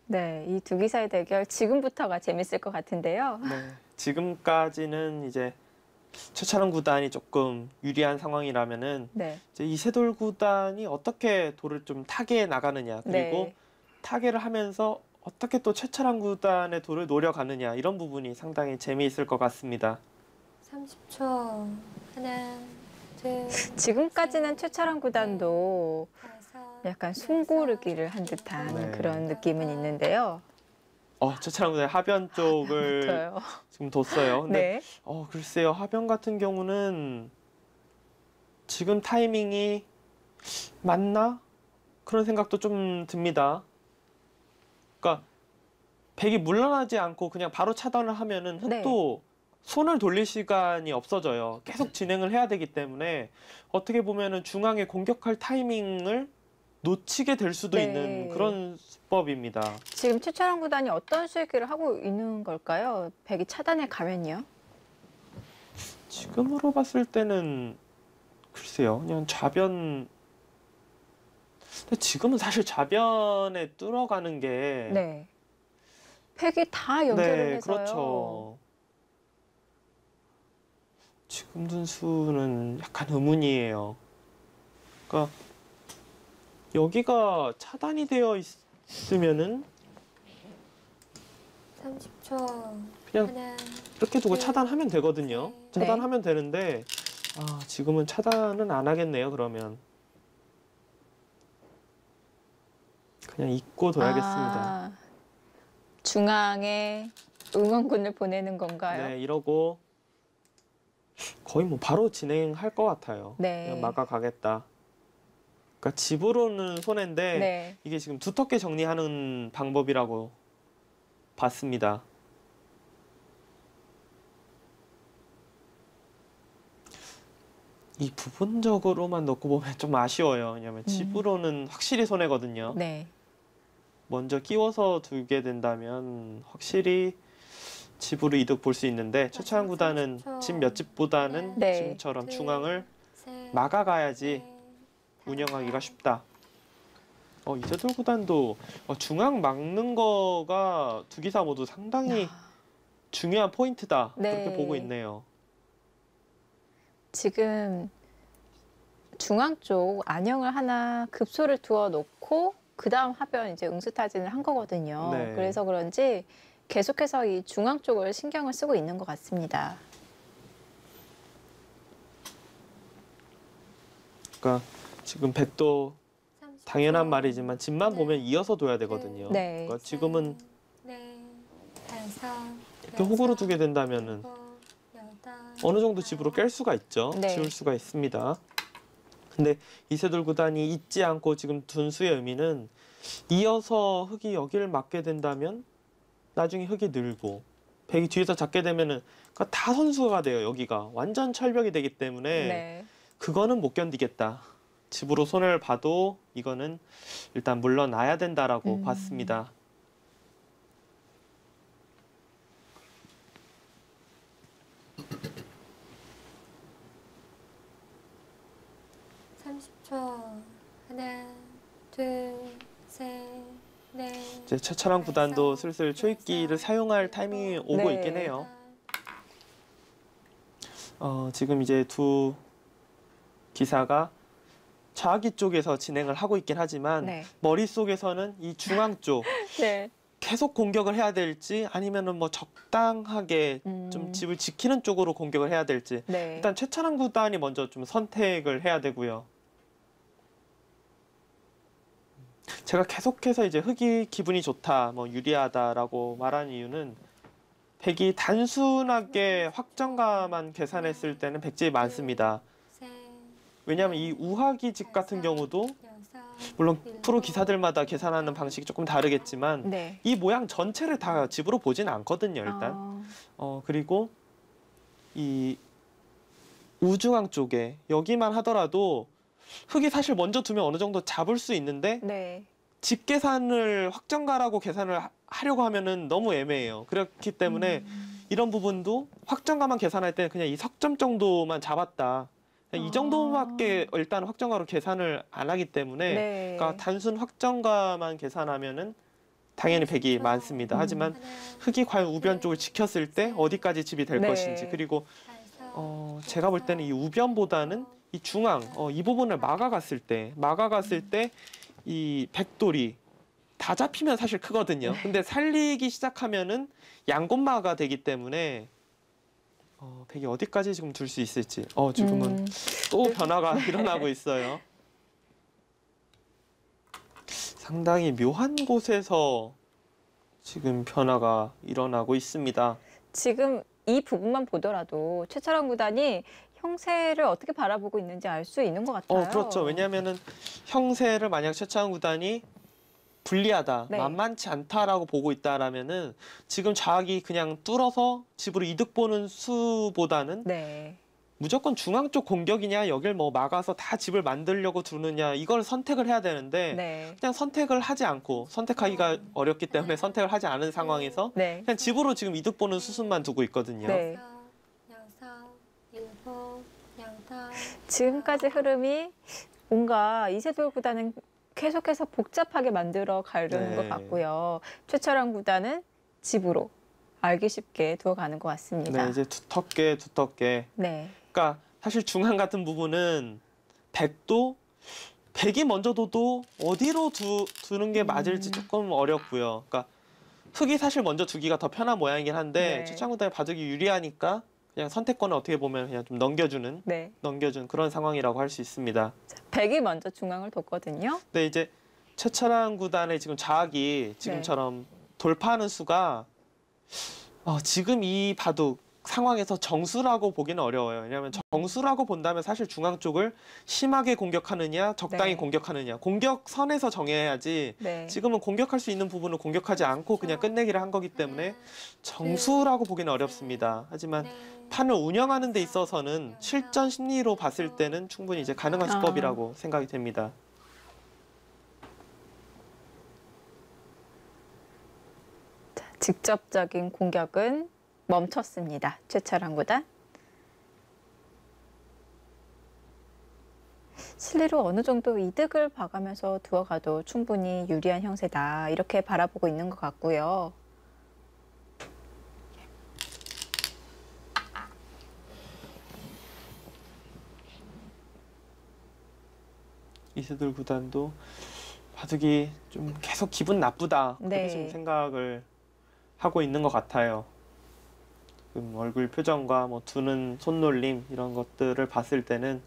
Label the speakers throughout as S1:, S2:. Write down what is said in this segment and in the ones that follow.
S1: 네, 이 두 기사의 대결 지금부터가 재밌을 것 같은데요.
S2: 네, 지금까지는 이제 최철원 구단이 조금 유리한 상황이라면은
S1: 네,
S2: 이제 이세돌 구단이 어떻게 돌을 좀 타개해 나가느냐, 그리고
S1: 네.
S2: 타개를 하면서 어떻게 또 최철원 구단의 돌을 노려가느냐, 이런 부분이 상당히 재미있을 것 같습니다.
S3: 30초. 하나, 둘,
S1: 지금까지는 최철원 구단도
S3: 다섯,
S1: 약간 숨고르기를 한 듯한
S2: 네.
S1: 그런 느낌은 있는데요.
S2: 최철원 구단의 하변 쪽을
S1: 붙어요.
S2: 지금 뒀어요. 근데
S1: 네,
S2: 글쎄요, 하변 같은 경우는 지금 타이밍이 맞나? 그런 생각도 좀 듭니다. 그러니까 백이 물러나지 않고 그냥 바로 차단을 하면은 흑도 손을 돌릴 시간이 없어져요. 계속 진행을 해야 되기 때문에 어떻게 보면은 중앙에 공격할 타이밍을 놓치게 될 수도
S1: 네.
S2: 있는 그런 수법입니다.
S1: 지금 최철원 구단이 어떤 수익기를 하고 있는 걸까요? 백이 차단에 가면요?
S2: 지금으로 봤을 때는 글쎄요, 그냥 좌변. 근데 지금은 사실 좌변에 뚫어가는 게
S1: 네. 팩이 다 연결을
S2: 네,
S1: 해서요.
S2: 그렇죠. 지금 둔수는 약간 의문이에요. 그러니까 여기가 차단이 되어 있으면은
S3: 30초.
S2: 그냥
S3: 하나,
S2: 이렇게 두고 차단하면 되거든요.
S1: 네.
S2: 차단하면 되는데 지금은 차단은 안 하겠네요. 그러면 그냥 잊고 둬야겠습니다.
S1: 중앙에 응원군을 보내는 건가요?
S2: 네, 이러고 거의 뭐 바로 진행할 것 같아요.
S1: 네.
S2: 그냥 막아가겠다. 그러니까 집으로는 손해인데
S1: 네.
S2: 이게 지금 두텁게 정리하는 방법이라고 봤습니다. 이 부분적으로만 놓고 보면 좀 아쉬워요. 왜냐면 집으로는 확실히 손해거든요.
S1: 네.
S2: 먼저 끼워서 두게 된다면 확실히 집으로 이득 볼 수 있는데 최창 구단은 집 몇 집보다는
S1: 네.
S2: 지금처럼 중앙을
S3: 셋,
S2: 막아가야지
S3: 넷,
S2: 운영하기가 쉽다. 이세돌 구단도 중앙 막는 거가 두 기사 모두 상당히 중요한 포인트다.
S1: 네.
S2: 그렇게 보고 있네요.
S1: 지금 중앙 쪽 안영을 하나 급소를 두어 놓고 그 다음 하변 이제 응수타진을 한 거거든요.
S2: 네.
S1: 그래서 그런지 계속해서 이 중앙 쪽을 신경을 쓰고 있는 것 같습니다.
S2: 그러니까 지금 백도
S3: 30초.
S2: 당연한 말이지만 집만
S3: 네.
S2: 보면 이어서 둬야 되거든요.
S1: 네.
S2: 그러니까 지금은
S3: 네, 다섯,
S2: 이렇게 호구로 두게 된다면은
S3: 일곱, 여덟,
S2: 어느 정도 집으로 깰 수가 있죠.
S1: 네.
S2: 지울 수가 있습니다. 근데 이세돌 구단이 잊지 않고 지금 둔수의 의미는 이어서 흑이 여기를 막게 된다면 나중에 흑이 늘고 백이 뒤에서 잡게 되면은 그러니까 다 선수가 돼요. 여기가 완전 철벽이 되기 때문에
S1: 네.
S2: 그거는 못 견디겠다. 집으로 손해를 봐도 이거는 일단 물러나야 된다라고 봤습니다.
S3: 하나, 둘, 셋, 넷.
S2: 이제 최철원 구단도 슬슬 초입기를 사용할 타이밍이 오고
S1: 네.
S2: 있긴 해요. 지금 이제 두 기사가 좌기 쪽에서 진행을 하고 있긴 하지만
S1: 네.
S2: 머릿속에서는 이 중앙 쪽
S1: 네.
S2: 계속 공격을 해야 될지 아니면은 뭐 적당하게 좀 집을 지키는 쪽으로 공격을 해야 될지
S1: 네.
S2: 일단 최철원 구단이 먼저 좀 선택을 해야 되고요. 제가 계속해서 이제 흑이 기분이 좋다, 뭐 유리하다라고 말한 이유는 백이 단순하게 확정가만 계산했을 때는 백집이 많습니다. 왜냐하면 이 우하기 집 같은 경우도 물론 프로 기사들마다 계산하는 방식이 조금 다르겠지만
S1: 네.
S2: 이 모양 전체를 다 집으로 보지는 않거든요. 일단 그리고 이 우중앙 쪽에 여기만 하더라도 흑이 사실 먼저 두면 어느 정도 잡을 수 있는데
S1: 네.
S2: 집 계산을 확정가라고 계산을 하려고 하면은 너무 애매해요. 그렇기 때문에 이런 부분도 확정가만 계산할 때는 그냥 이 석점 정도만 잡았다. 이 정도밖에 일단 확정가로 계산을 안 하기 때문에
S1: 네.
S2: 그러니까 단순 확정가만 계산하면은 당연히 백이 많습니다. 하지만 흑이 과연 우변 쪽을 지켰을 때 어디까지 집이 될
S1: 네.
S2: 것인지, 그리고 제가 볼 때는 이 우변보다는 이 중앙, 이 부분을 막아갔을 때 이 백돌이 다 잡히면 사실 크거든요. 근데 살리기 시작하면은 양곳마가 되기 때문에 백이 어디까지 지금 둘 수 있을지. 지금은 또 변화가 일어나고 있어요. 상당히 묘한 곳에서 지금 변화가 일어나고 있습니다.
S1: 지금 이 부분만 보더라도 최철원 구단이 형세를 어떻게 바라보고 있는지 알 수 있는 것 같아요.
S2: 그렇죠. 왜냐하면은 형세를 만약 최창원 구단이 불리하다,
S1: 네.
S2: 만만치 않다라고 보고 있다라면은 지금 좌악이 그냥 뚫어서 집으로 이득 보는 수보다는
S1: 네.
S2: 무조건 중앙 쪽 공격이냐, 여길 뭐 막아서 다 집을 만들려고 두느냐, 이걸 선택을 해야 되는데
S1: 네.
S2: 그냥 선택을 하지 않고, 선택하기가 어렵기 때문에 선택을 하지 않은 상황에서
S1: 네.
S2: 그냥 집으로 지금 이득 보는 수순만 두고 있거든요.
S1: 네.
S3: 여섯, 일곱, 여덟.
S1: 지금까지 흐름이 뭔가 이세돌 구단은 계속해서 복잡하게 만들어 가려는
S2: 네.
S1: 것 같고요. 최철원 구단은 집으로 알기 쉽게 두어가는 것 같습니다.
S2: 네, 이제 두텁게.
S1: 네.
S2: 그러니까 사실 중앙 같은 부분은 백이 먼저 둬도 어디로 두는 게 맞을지 조금 어렵고요. 그러니까 흑이 사실 먼저 두기가 더 편한 모양이긴 한데
S1: 네.
S2: 최창구 구단의 바둑이 유리하니까 그냥 선택권을 어떻게 보면 그냥 좀 넘겨주는 그런 상황이라고 할 수 있습니다.
S1: 백이 먼저 중앙을 뒀거든요.
S2: 근데 이제 최철원 구단의 지금 좌악이 지금처럼 돌파하는 수가 지금 이 바둑 상황에서 정수라고 보기는 어려워요. 왜냐하면 정수라고 본다면 사실 중앙 쪽을 심하게 공격하느냐, 적당히
S1: 네.
S2: 공격하느냐, 공격선에서 정해야지.
S1: 네.
S2: 지금은 공격할 수 있는 부분을 공격하지 않고 그냥 끝내기를 한 거기 때문에 정수라고 보기는 어렵습니다. 하지만 판을 운영하는 데 있어서는 실전 심리로 봤을 때는 충분히 이제 가능한 수법이라고 생각이 됩니다.
S1: 직접적인 공격은 멈췄습니다. 최철원 구단. 실리로 어느 정도 이득을 봐가면서 두어가도 충분히 유리한 형세다. 이렇게 바라보고 있는 것 같고요.
S2: 이세돌 구단도 바둑이 좀 계속 기분 나쁘다, 그렇게
S1: 네.
S2: 좀 생각을 하고 있는 것 같아요. 얼굴 표정과 뭐 두는 손놀림 이런 것들을 봤을 때는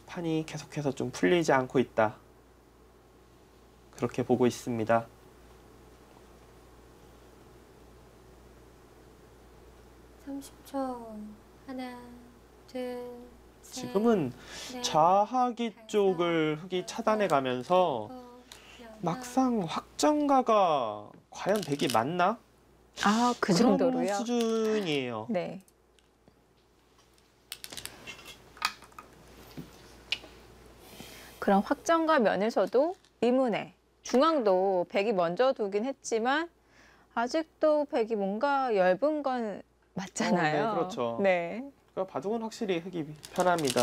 S2: 판이 계속해서 좀 풀리지 않고 있다, 그렇게 보고 있습니다.
S3: (30초) 하나, 둘, 셋,
S2: 지금은
S3: 넷,
S2: 좌하기 쪽을 흑이 차단해 가면서 막상 확정가가 과연 백이 맞나?
S1: 그
S2: 그런
S1: 정도로요?
S2: 수준이에요.
S1: 네. 그럼 확정과 면에서도 의문의 중앙도 백이 먼저 두긴 했지만 아직도 백이 뭔가 얇은 건 맞잖아요.
S2: 네, 그렇죠.
S1: 네.
S2: 그러니까 바둑은 확실히 흑이 편합니다.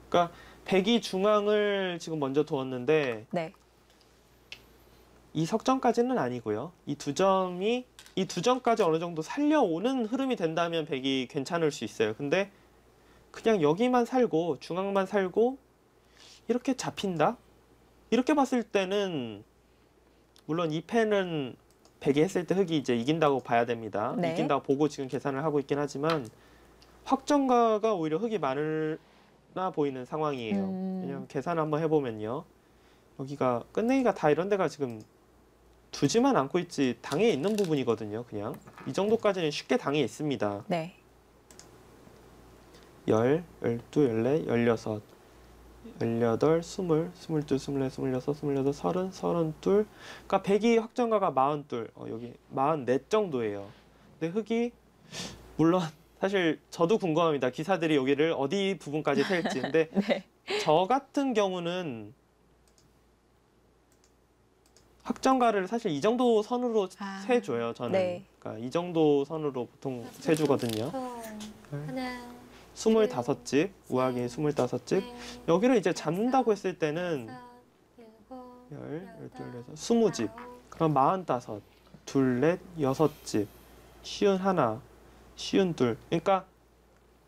S2: 그러니까 백이 중앙을 지금 먼저 두었는데
S1: 네.
S2: 이 석점까지는 아니고요. 이 두 점까지 어느 정도 살려오는 흐름이 된다면 백이 괜찮을 수 있어요. 근데 그냥 여기만 살고 중앙만 살고 이렇게 잡힌다? 이렇게 봤을 때는 물론 이 패는 백이 했을 때 흑이 이제 이긴다고 봐야 됩니다.
S1: 네.
S2: 이긴다고 보고 지금 계산을 하고 있긴 하지만 확정가가 오히려 흑이 많아 보이는 상황이에요. 왜냐면 계산 한번 해보면요. 여기가 끝내기가 다 이런 데가 지금 두지만 않고 있지 당해 있는 부분이거든요. 그냥 이 정도까지는 쉽게 당해 있습니다.
S1: 네.
S2: 10, 12, 14, 16, 18, 20, 22, 24, 26, 28, 30, 32. 그러니까 백이 확정가가 42, 여기 44 정도예요. 근데 흑이 물론 사실 저도 궁금합니다. 기사들이 여기를 어디 부분까지 셀지. 근데
S1: 네.
S2: 저 같은 경우는 확정가를 사실 이 정도 선으로 세줘요. 저는.
S1: 네.
S2: 그러니까 이 정도 선으로 보통 세주거든요.
S3: 하나,
S2: 25집, 우악이 25집. 여기를 이제 잡는다고 했을 때는 열둘, 20집. 그럼 45, 둘넷, 6집, 51, 52. 그러니까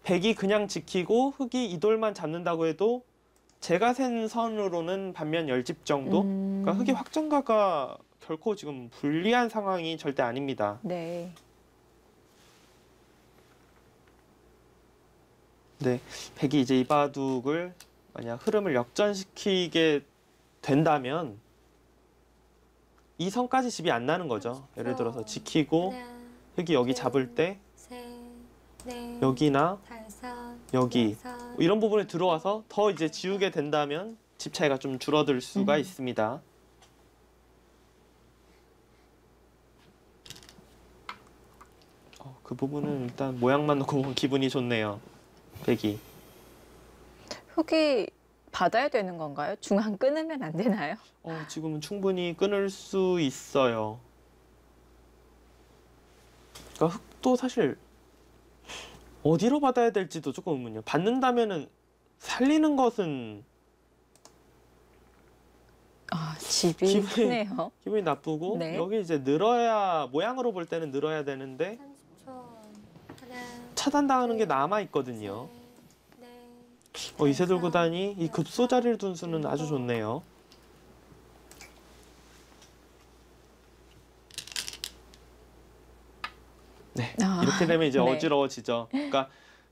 S2: 100이 그냥 지키고 흑이 이 돌만 잡는다고 해도 제가 센 선으로는 반면 10집 정도? 그러니까 흑이 확정가가 결코 지금 불리한 상황이 절대 아닙니다.
S1: 네.
S2: 네, 백이 이제 이 바둑을 만약 흐름을 역전시키게 된다면 이 선까지 집이 안 나는 거죠. 예를 들어서 지키고 흑이 여기 잡을 때 여기나 여기 이런 부분에 들어와서 더 이제 지우게 된다면 집 차이가 좀 줄어들 수가 있습니다. 그 부분은 일단 모양만 놓고 보면 기분이 좋네요. 백이.
S1: 흑이 받아야 되는 건가요? 중앙 끊으면 안 되나요?
S2: 지금은 충분히 끊을 수 있어요. 그러니까 흑도 사실 어디로 받아야 될지도 조금 의문이에요. 받는다면은 살리는 것은
S1: 집이
S2: 기분이-
S1: 크네요.
S2: 기분이 나쁘고
S1: 네.
S2: 여기 이제 늘어야 모양으로 볼 때는 늘어야 되는데
S3: 30초. 하나,
S2: 차단당하는 게 남아 있거든요. 이세돌 구단이 이 급소 자리를 둔 수는 아주 좋네요. 네, 이렇게 되면 이제
S1: 네.
S2: 어지러워지죠. 그러니까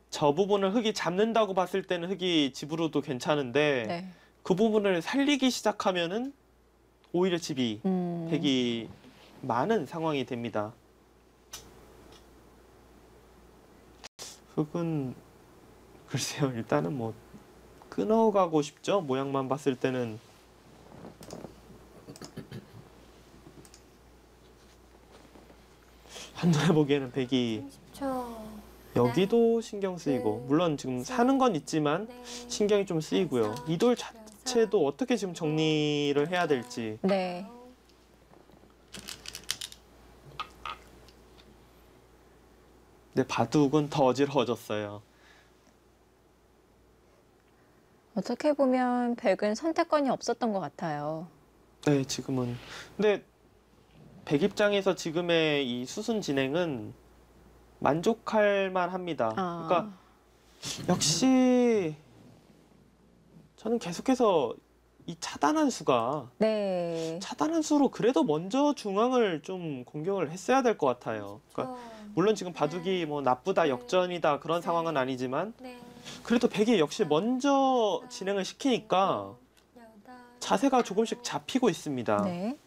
S2: 저 부분을 흑이 잡는다고 봤을 때는 흑이 집으로도 괜찮은데
S1: 네.
S2: 그 부분을 살리기 시작하면은 오히려 집이 백이 많은 상황이 됩니다. 흑은 글쎄요, 일단은 뭐 끊어가고 싶죠. 모양만 봤을 때는. 한눈에 보기에는 백이
S3: 30초.
S2: 여기도 신경 쓰이고 물론 지금 사는 건 있지만 신경이 좀 쓰이고요. 이 돌 자체도 어떻게 지금 정리를 해야 될지.
S1: 네.
S2: 근데 바둑은 더 어지러워졌어요.
S1: 어떻게 보면 백은 선택권이 없었던 것 같아요.
S2: 네, 지금은. 근데 백 입장에서 지금의 이 수순 진행은 만족할 만합니다. 그러니까 역시 저는 계속해서 이 차단한 수가
S1: 네.
S2: 차단한 수로 그래도 먼저 중앙을 좀 공격을 했어야 될 것 같아요. 그러니까 물론 지금 바둑이 뭐 나쁘다 역전이다 그런 상황은 아니지만 그래도 백이 역시 먼저 진행을 시키니까 자세가 조금씩 잡히고 있습니다.
S1: 네.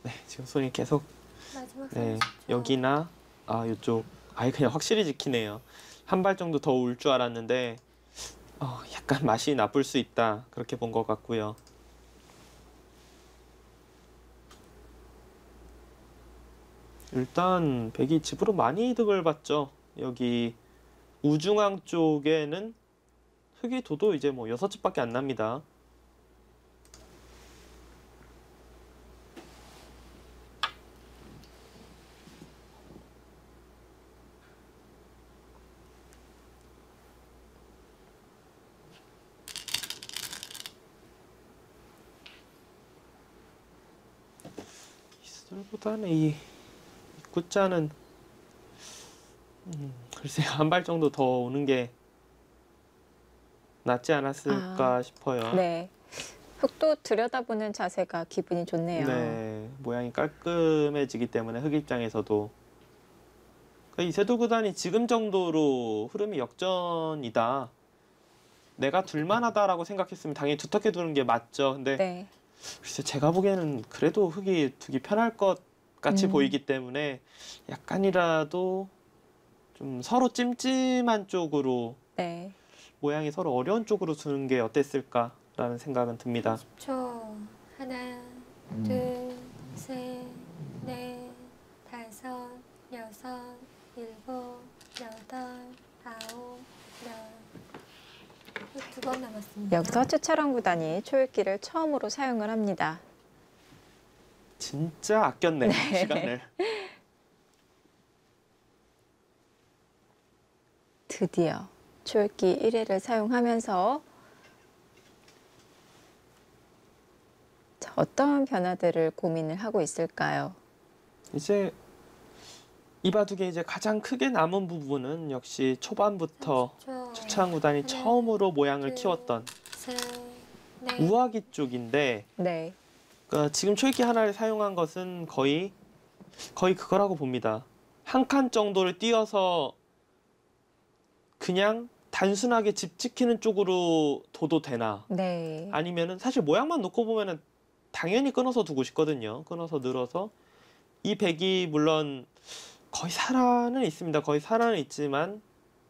S2: 네, 지금 손이 계속
S3: 마지막
S2: 네,
S3: 30초.
S2: 여기나 이쪽 아예 그냥 확실히 지키네요. 한 발 정도 더 올 줄 알았는데 약간 맛이 나쁠 수 있다 그렇게 본 것 같고요. 일단 백이 집으로 많이 이득을 봤죠. 여기 우중앙 쪽에는 흑이 둬도 이제 뭐 6집밖에 안 납니다. 이슬보다는 이 구자는 글쎄요, 한 발 정도 더 오는 게 낫지 않았을까 싶어요.
S1: 네. 흑도 들여다보는 자세가 기분이 좋네요.
S2: 네, 모양이 깔끔해지기 때문에 흑 입장에서도 그러니까 이세돌 구단이 지금 정도로 흐름이 역전이다. 내가 둘만하다라고 생각했으면 당연히 두텁게 두는 게 맞죠. 근데
S1: 네.
S2: 글쎄 제가 보기에는 그래도 흑이 두기 편할 것 같이 보이기 때문에 약간이라도 좀 서로 찜찜한 쪽으로
S1: 네.
S2: 모양이 서로 어려운 쪽으로 두는 게 어땠을까라는 생각은 듭니다.
S3: 10초. 하나, 둘, 셋, 넷, 번 남았습니다.
S1: 여기서 최철원 구단이 초읽기를 처음으로 사용을 합니다.
S2: 진짜 아꼈네요,
S1: 네.
S2: 시간을.
S1: 드디어 초읽기 1회를 사용하면서 자, 어떤 변화들을 고민을 하고 있을까요?
S2: 이제 이 바둑에 이제 가장 크게 남은 부분은 역시 초반부터
S3: 30초.
S2: 최창 구단이
S3: 하나,
S2: 처음으로 모양을
S3: 둘,
S2: 키웠던
S3: 셋, 넷.
S2: 우아기 쪽인데,
S1: 네.
S2: 그러니까 지금 초읽기 하나를 사용한 것은 거의 그거라고 봅니다. 한 칸 정도를 띄어서 그냥 단순하게 집 지키는 쪽으로 둬도 되나,
S1: 네.
S2: 아니면은 사실 모양만 놓고 보면은 당연히 끊어서 두고 싶거든요. 끊어서 늘어서 이 백이 물론 거의 살아는 있습니다. 거의 살아는 있지만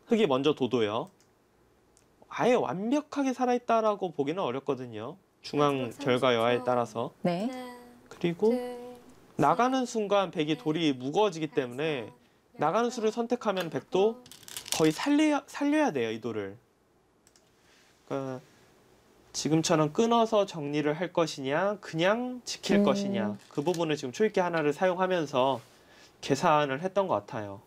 S2: 흙이 먼저 돋고요. 아예 완벽하게 살아있다라고 보기는 어렵거든요. 중앙 결과 여하에 따라서.
S1: 네.
S3: 하나,
S2: 그리고
S3: 둘,
S2: 나가는 순간 백이 돌이 무거워지기 때문에 나가는 수를 선택하면 백도 거의 살려야 돼요, 이 돌을. 그러니까 지금처럼 끊어서 정리를 할 것이냐, 그냥 지킬 것이냐, 그 부분을 지금 초읽기 하나를 사용하면서 계산을 했던 것 같아요.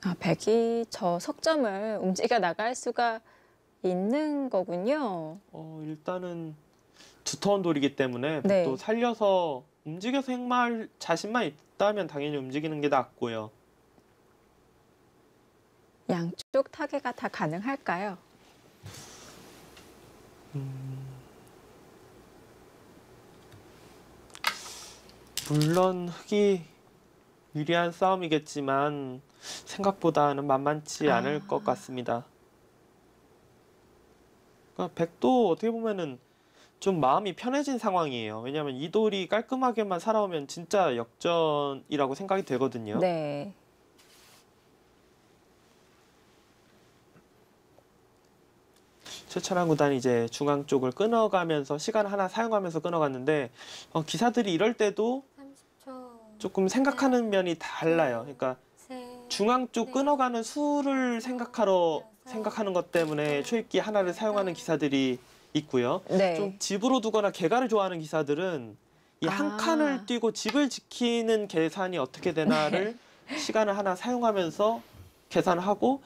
S1: 아, 백이 저 석점을 움직여 나갈 수가 있는 거군요.
S2: 일단은 두터운 돌이기 때문에
S1: 네.
S2: 백도 살려서 움직여서 행마할 자신만 있다면 당연히 움직이는 게 낫고요.
S1: 양쪽 타개가 다 가능할까요?
S2: 물론 흙이 유리한 싸움이겠지만 생각보다는 만만치 않을 것 같습니다. 그러니까 백도 어떻게 보면은 좀 마음이 편해진 상황이에요. 왜냐하면 이 돌이 깔끔하게만 살아오면 진짜 역전이라고 생각이 되거든요.
S1: 네.
S2: 최철환 구단이 이제 중앙 쪽을 끊어가면서 시간 하나 사용하면서 끊어갔는데 기사들이 이럴 때도
S3: 30초.
S2: 조금 생각하는 면이 달라요. 그러니까
S3: 셋,
S2: 중앙 쪽 끊어가는 수를 생각하는 것 때문에 초읽기 하나를 사용하는 기사들이 있고요.
S1: 네.
S2: 좀 집으로 두거나 개가를 좋아하는 기사들은 이 한
S1: 아.
S2: 칸을 띄고 집을 지키는 계산이 어떻게 되나를 시간을 하나 사용하면서 계산하고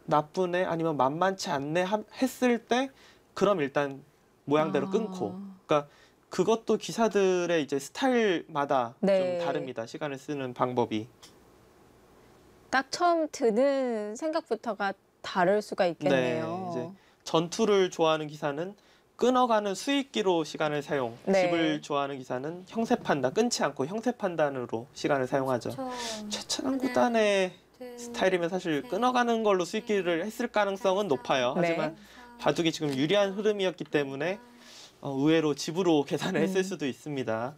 S2: 나쁘네 아니면 만만치 않네 했을 때 그럼 일단 모양대로 끊고, 그러니까 그것도 기사들의 이제 스타일마다
S1: 네.
S2: 좀 다릅니다. 시간을 쓰는 방법이.
S1: 딱 처음 드는 생각부터가 다를 수가 있겠네요.
S2: 네, 이제 전투를 좋아하는 기사는 끊어가는 수익기로 시간을 사용,
S1: 네.
S2: 집을 좋아하는 기사는 형세 판단, 끊지 않고 형세 판단으로 시간을 사용하죠.
S3: 30초.
S2: 최철환 구단의
S3: 둘,
S2: 스타일이면 사실
S3: 셋,
S2: 끊어가는 걸로 수익기를 했을 가능성은 높아요.
S1: 네.
S2: 하지만 바둑이 지금 유리한 흐름이었기 때문에 의외로 집으로 계산을 했을 수도 있습니다.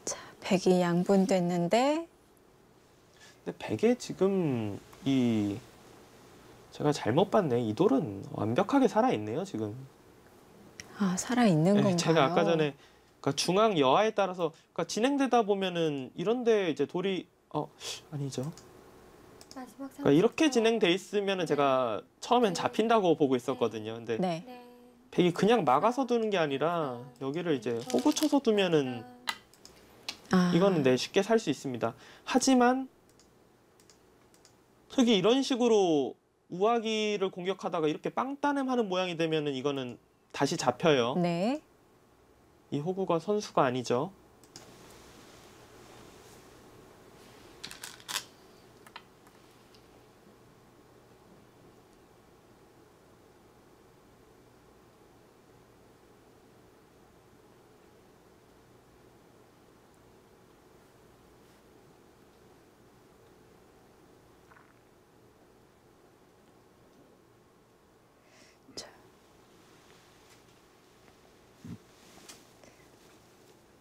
S1: 자, 백이 양분됐는데
S2: 근데 백에 지금 제가 잘못 봤네. 이 돌은 완벽하게 살아있네요, 지금.
S1: 아, 살아 있는
S2: 네,
S1: 건가요?
S2: 제가 아까 전에 그러니까 중앙 여하에 따라서 그러니까 진행되다 보면은 이런데 이제 돌이 아니죠.
S3: 마지막
S2: 그러니까 이렇게
S3: 30초.
S2: 진행돼 있으면은 제가 처음엔 잡힌다고 보고 있었거든요. 근데
S1: 네.
S3: 네.
S2: 백이 그냥 막아서 두는 게 아니라 여기를 이제 호구 쳐서 두면은
S1: 아,
S2: 이거는 네, 쉽게 살 수 있습니다. 하지만 흙이 이런 식으로 우아기를 공격하다가 이렇게 빵따냄하는 모양이 되면은 이거는 다시 잡혀요.
S1: 네.
S2: 이 호구가 선수가 아니죠.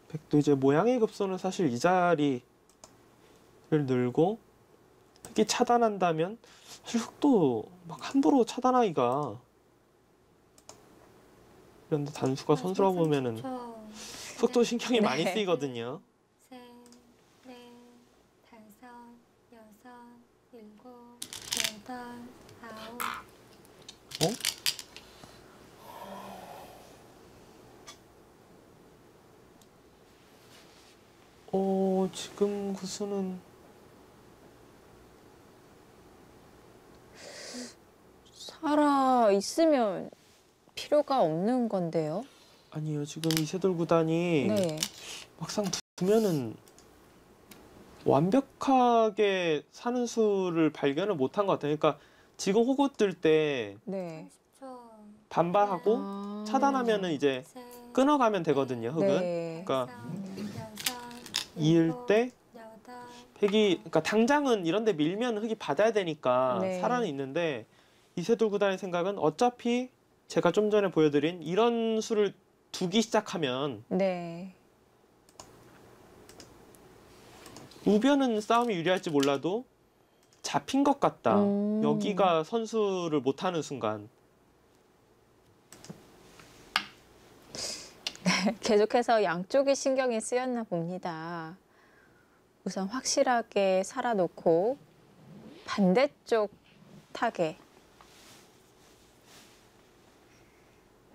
S2: 백도 이제 모양의 급소는 사실 이 자리를 늘고 흙이 차단한다면 사실 흙도 막 함부로 차단하기가, 그런데 단수가 선수라고 보면은 속도 신경이 많이
S1: 네.
S2: 쓰이거든요.
S3: 셋, 넷, 다섯, 여섯, 일곱, 여덟, 아홉.
S2: 어? 지금 그 수는
S1: 살아 있으면 필요가 없는 건데요.
S2: 아니에요. 지금 이세돌 구단이
S1: 네.
S2: 막상 두면은 완벽하게 사는 수를 발견을 못한 것 같아요. 그러니까 지금 호구 뜰 때
S1: 네.
S3: 30초.
S2: 반발하고
S1: 아.
S2: 차단하면은 이제
S3: 셋,
S2: 끊어가면 되거든요. 흙은.
S1: 네.
S2: 그러니까
S3: 여섯,
S2: 이을
S3: 일곱,
S2: 때
S3: 여덟,
S2: 팩이 그러니까 당장은 이런데 밀면 흙이 받아야 되니까
S1: 네.
S2: 살아는 있는데 이세돌 구단의 생각은 어차피 제가 좀 전에 보여드린 이런 수를 두기 시작하면
S1: 네.
S2: 우변은 싸움이 유리할지 몰라도 잡힌 것 같다. 여기가 선수를 못하는 순간.
S1: 계속해서 양쪽이 신경이 쓰였나 봅니다. 우선 확실하게 살아놓고 반대쪽 타겟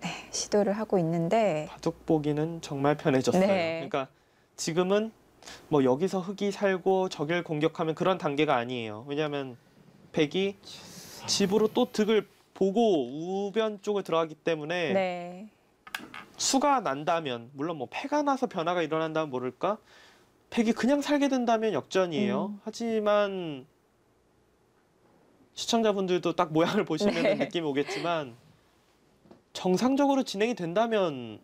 S1: 네, 시도를 하고 있는데
S2: 바둑 보기는 정말 편해졌어요.
S1: 네.
S2: 그러니까 지금은 뭐 여기서 흙이 살고 저길 공격하면 그런 단계가 아니에요. 왜냐하면 백이 집으로 또 득을 보고 우변 쪽을 들어가기 때문에
S1: 네.
S2: 수가 난다면 물론 뭐 패가 나서 변화가 일어난다면 모를까 백이 그냥 살게 된다면 역전이에요. 하지만 시청자분들도 딱 모양을 보시면
S1: 네.
S2: 느낌이 오겠지만 정상적으로 진행이 된다면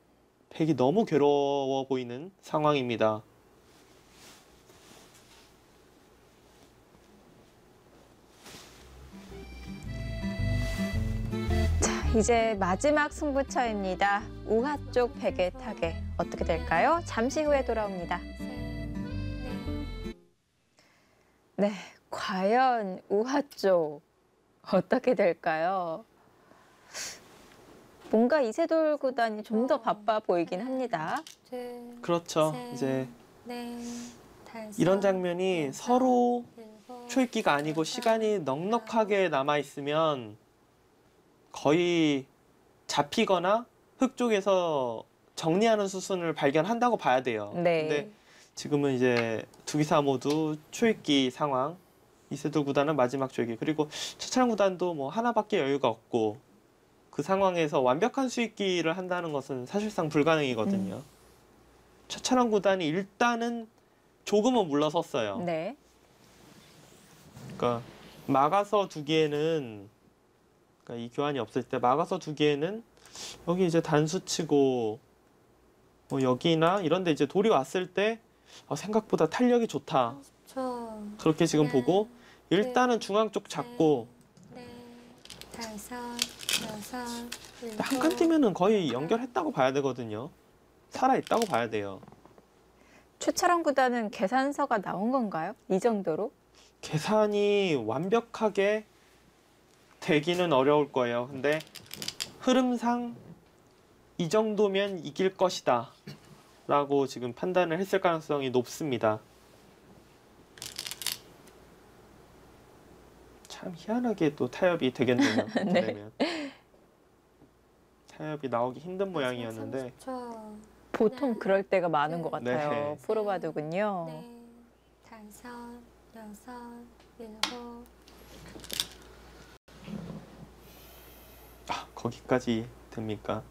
S2: 백이 너무 괴로워 보이는 상황입니다.
S1: 자, 이제 마지막 승부처입니다. 우하 쪽 백의 타겟 어떻게 될까요? 잠시 후에 돌아옵니다.
S3: 셋, 넷.
S1: 네, 과연 우하 쪽 어떻게 될까요? 뭔가 이세돌 구단이 좀 더 바빠 보이긴 합니다.
S3: 둘,
S2: 그렇죠.
S3: 셋,
S2: 이제
S3: 넷, 다섯,
S2: 이런 장면이
S3: 여섯,
S2: 서로
S3: 일곱,
S2: 초읽기가 아니고
S3: 여덟,
S2: 시간이 넉넉하게 남아 있으면 거의 잡히거나 흙 쪽에서 정리하는 수순을 발견한다고 봐야 돼요.
S1: 네.
S2: 근데 지금은 이제 두 기사 모두 초읽기 상황. 이세돌 구단은 마지막 초읽기. 그리고 최찬원 구단도 뭐 하나밖에 여유가 없고 그 상황에서 완벽한 수익기를 한다는 것은 사실상 불가능이거든요. 최찬원 구단이 일단은 조금은 물러섰어요.
S1: 네.
S2: 그러니까 막아서 두기에는 그러니까 이 교환이 없을 때 막아서 두기에는 여기 이제 단수 치고 뭐 여기나 이런 데 이제 돌이 왔을 때 생각보다 탄력이 좋다.
S3: 30초.
S2: 그렇게 지금 보고 일단은 중앙 쪽 잡고
S3: 넷, 다섯, 여섯,
S2: 한 칸 뛰면은 거의 연결했다고 봐야 되거든요. 살아있다고 봐야 돼요.
S1: 최철원 구단은 계산서가 나온 건가요? 이 정도로?
S2: 계산이 완벽하게 되기는 어려울 거예요. 근데 흐름상 이 정도면 이길 것이다 라고 지금 판단을 했을 가능성이 높습니다. 참 희한하게 또 타협이 되겠네요.
S1: 네.
S2: 그러면 타협이 나오기 힘든 모양이었는데
S3: 30초.
S1: 보통 그럴 때가 많은 것
S2: 네.
S1: 같아요. 프로바둑은요.
S3: 넷, 다섯, 여섯, 일곱.
S2: 거기까지 됩니까?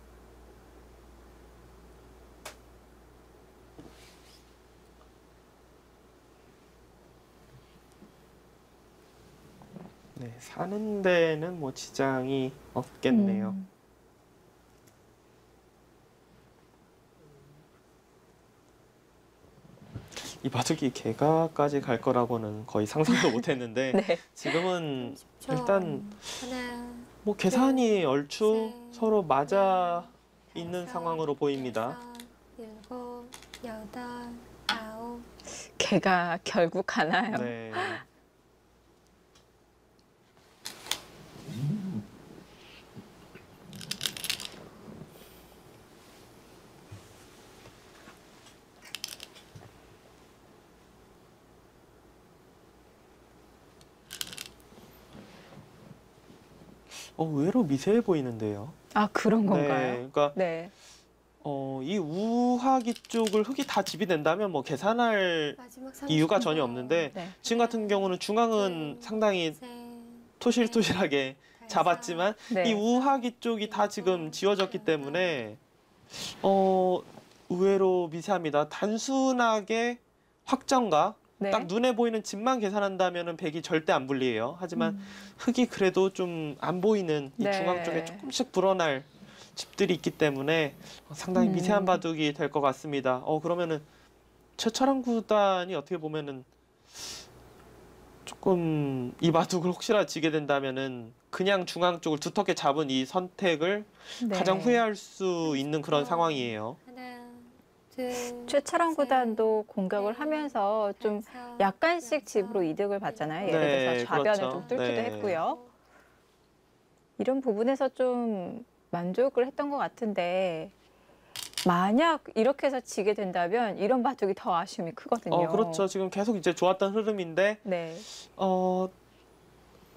S2: 네, 사는 데는 뭐 지장이 없겠네요. 이 바둑이 개가까지 갈 거라고는 거의 상상도 못했는데
S1: 네.
S2: 지금은
S3: 30초.
S2: 일단
S3: 하나,
S2: 뭐 계산이 얼추
S3: 셋,
S2: 서로 맞아
S3: 넷,
S2: 있는
S3: 다섯,
S2: 상황으로 보입니다.
S3: 여섯, 일곱, 여덟, 아홉.
S1: 걔가 결국 가나요?
S2: 네. 의외로 미세해 보이는데요.
S1: 아, 그런
S2: 네,
S1: 건가요?
S2: 그러니까
S1: 네.
S2: 이 우하기 쪽을 흙이 다 집이 된다면 뭐 계산할
S3: 마지막 30초.
S2: 이유가 전혀 없는데
S1: 네.
S2: 지금 같은 경우는 중앙은 상당히 토실토실하게 잡았지만
S1: 네.
S2: 이 우하기 쪽이 다 지금 지워졌기 때문에 의외로 미세합니다. 단순하게 확정과
S1: 네.
S2: 딱 눈에 보이는 집만 계산한다면은 백이 절대 안 불리해요. 하지만 흙이 그래도 좀 안 보이는 이
S1: 네.
S2: 중앙 쪽에 조금씩 불어날 집들이 있기 때문에 상당히 미세한 바둑이 될 것 같습니다. 그러면은 최철원 구단이 어떻게 보면은 조금 이 바둑을 혹시나 지게 된다면은 그냥 중앙 쪽을 두텁게 잡은 이 선택을
S1: 네.
S2: 가장 후회할 수 있는 그런 상황이에요.
S3: 하나, 둘,
S1: 최철원
S3: 셋,
S1: 구단도 공격을
S3: 넷,
S1: 하면서 좀
S3: 다섯,
S1: 약간씩
S3: 여섯,
S1: 집으로 이득을 봤잖아요. 예를
S2: 네,
S1: 들어서 좌변을
S2: 그렇죠.
S1: 좀 뚫기도
S2: 네.
S1: 했고요. 이런 부분에서 좀 만족을 했던 것 같은데 만약 이렇게 해서 지게 된다면 이런 바둑이 더 아쉬움이 크거든요.
S2: 그렇죠. 지금 계속 이제 좋았던 흐름인데
S1: 네.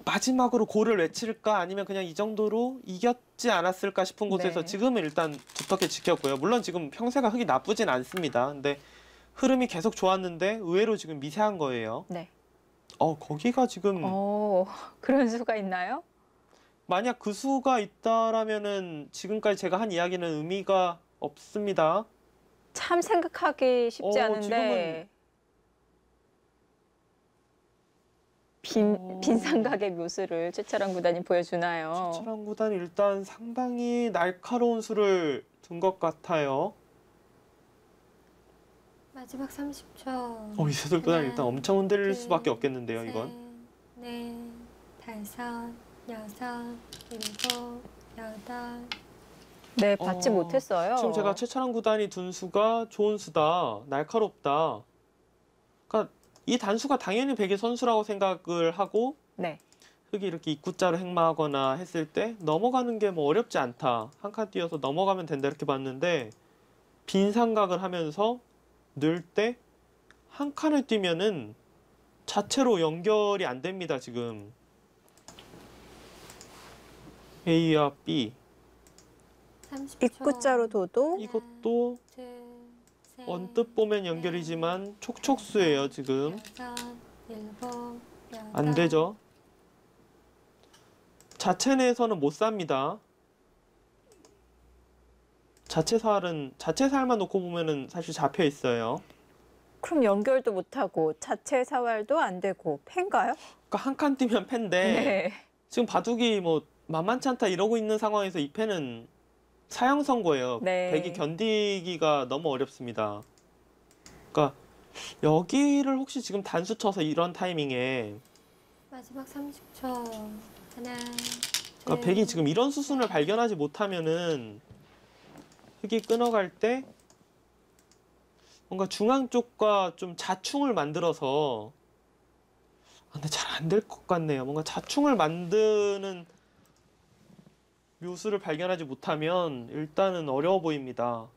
S2: 마지막으로 골을 외칠까 아니면 그냥 이 정도로 이겼지 않았을까 싶은 곳에서
S1: 네.
S2: 지금은 일단 두텁게 지켰고요. 물론 지금 형세가 흙이 나쁘진 않습니다. 근데 흐름이 계속 좋았는데 의외로 지금 미세한 거예요.
S1: 네.
S2: 거기가 지금
S1: 그런 수가 있나요?
S2: 만약 그 수가 있다라면은 지금까지 제가 한 이야기는 의미가 없습니다.
S1: 참 생각하기 쉽지 않은데 빈삼각의 묘수를 최철원 구단이 보여주나요?
S2: 최철원 구단이 일단 상당히 날카로운 수를 둔 것 같아요.
S3: 마지막 30초.
S2: 이세돌 구단
S3: 하나,
S2: 일단 엄청 흔들릴
S3: 둘,
S2: 수밖에 없겠는데요,
S3: 셋,
S2: 이건.
S3: 넷, 다섯, 여섯, 일곱, 여덟.
S1: 네, 받지 못했어요.
S2: 지금 제가 최철원 구단이 둔 수가 좋은 수다, 날카롭다. 그러니까 이 단수가 당연히 백의 선수라고 생각을 하고
S1: 네.
S2: 흙이 이렇게 입구자로 행마하거나 했을 때 넘어가는 게 뭐 어렵지 않다. 한 칸 뛰어서 넘어가면 된다 이렇게 봤는데 빈 삼각을 하면서 넣을 때 한 칸을 뛰면은 자체로 연결이 안 됩니다, 지금. A와 B.
S3: 30초.
S1: 입구자로 둬도
S2: 이것도
S3: 둘, 셋,
S2: 언뜻 보면 연결이지만 촉촉수예요, 지금.
S3: 여섯, 일곱, 여덟.
S2: 안 되죠. 자체 내에서는 못 삽니다. 자체 살만 놓고 보면은 사실 잡혀 있어요.
S1: 그럼 연결도 못하고 자체 사활도 안 되고 패인가요?
S2: 그러니까 한 칸 뛰면 패인데
S1: 네.
S2: 지금 바둑이 뭐 만만치 않다 이러고 있는 상황에서 이 패는 사형 선고예요.
S1: 네.
S2: 백이 견디기가 너무 어렵습니다. 그러니까 여기를 혹시 지금 단수 쳐서 이런 타이밍에
S3: 마지막 30초. 하나,
S2: 그러니까 백이 지금 이런 수순을 발견하지 못하면은 흙이 끊어갈 때 뭔가 중앙 쪽과 좀 자충을 만들어서 근데 잘 안 될 것 같네요. 뭔가 자충을 만드는 묘수를 발견하지 못하면 일단은 어려워 보입니다.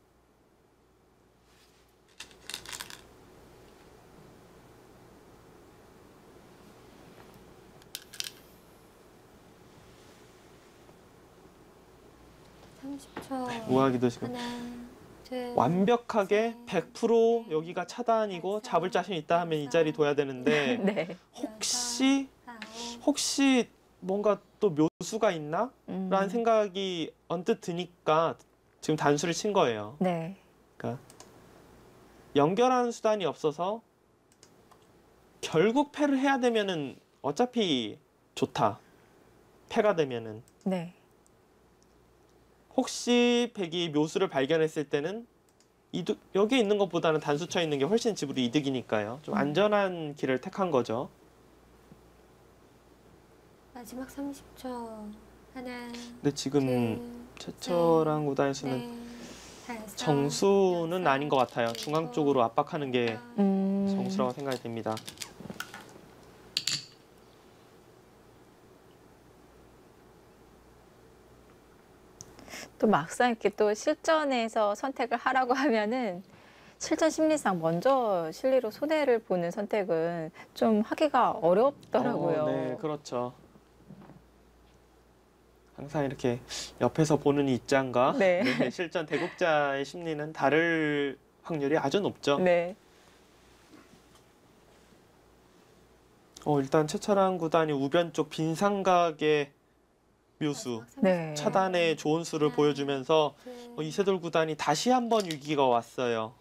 S2: 우아기도 지금
S3: 하나, 둘,
S2: 완벽하게 100% 여기가 차단이고 잡을 자신 있다 하면 이 자리 둬야 되는데
S1: 네.
S2: 혹시 뭔가 또 묘수가 있나? 라는 생각이 언뜻 드니까 지금 단수를 친 거예요.
S1: 네.
S2: 그러니까 연결하는 수단이 없어서 결국 패를 해야 되면은 어차피 좋다. 패가 되면은.
S1: 네.
S2: 혹시 백이 묘수를 발견했을 때는 여기 있는 것보다는 단수 쳐 있는 게 훨씬 집으로 이득이니까요. 좀 안전한 길을 택한 거죠.
S3: 마지막 30초. 하나,
S2: 근데 지금 최철원 구단수는 정수는 아닌 것 같아요. 중앙 쪽으로 압박하는 게 정수라고 생각이 됩니다.
S1: 또 막상 이렇게 또 실전에서 선택을 하라고 하면은 실전 심리상 먼저 실리로 손해를 보는 선택은 좀 하기가 어렵더라고요.
S2: 네, 그렇죠. 항상 이렇게 옆에서 보는 입장과
S1: 네.
S2: 네, 실전 대국자의 심리는 다를 확률이 아주 높죠.
S1: 네.
S2: 일단 최철한 구단이 우변 쪽 빈 삼각의 묘수,
S1: 네.
S2: 차단의 좋은 수를 보여주면서 이세돌 구단이 다시 한번 위기가 왔어요.